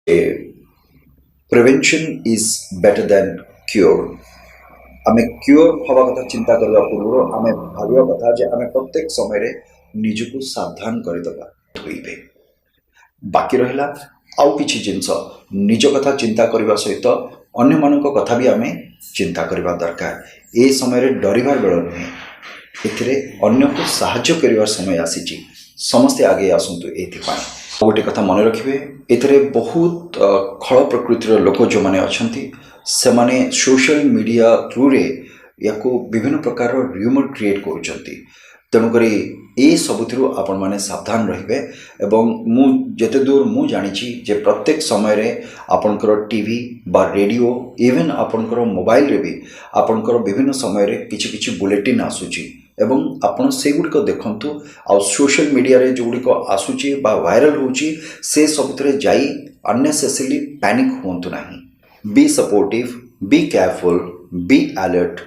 Prevention is better than cure. आम cure हवा कथा चिंता करने पूर्व आम भाविया कथा जे आम प्रत्येक समय निजको सावधान करदेवा धोइबे। बाकी रहिला आउ किछि जिंस निज कथा चिंता करने सहित अन्य मानक कथा भी आम चिंता करने दरकार। ए समय डरिबार बेल नुहे, एथिरे अन्य को साहाय्य करिवार समय आसीची। समस्ते आगे आसंतु एथिपाई। गोटे कथा मन रखिए, एथिरे बहुत खल प्रकृतिर लोक जो माने अछंती सेमाने सोशल मीडिया थ्रू रे याको विभिन्न प्रकार र्यूमर क्रिएट करुचंती। तेणुकरी ए सबुथिरु आपण माने सावधान रहिबे। एवं मु जेते दूर मु जानिछि जे प्रत्येक समय रे आपनकर टीवी बा रेडियो इवन आपनकर मोबाइल रे भी आपनकर विभिन्न समय रे किछि किछि बुलेटिन आसुची एवं आपण से गुडिक देखंतु। आ सोशल मीडिया रे जो गुडिक आसुची बा वायरल होची से सबुथिरे जाई अननेसेसरीली पैनिक होंतु नाही। Be supportive, be careful, be alert.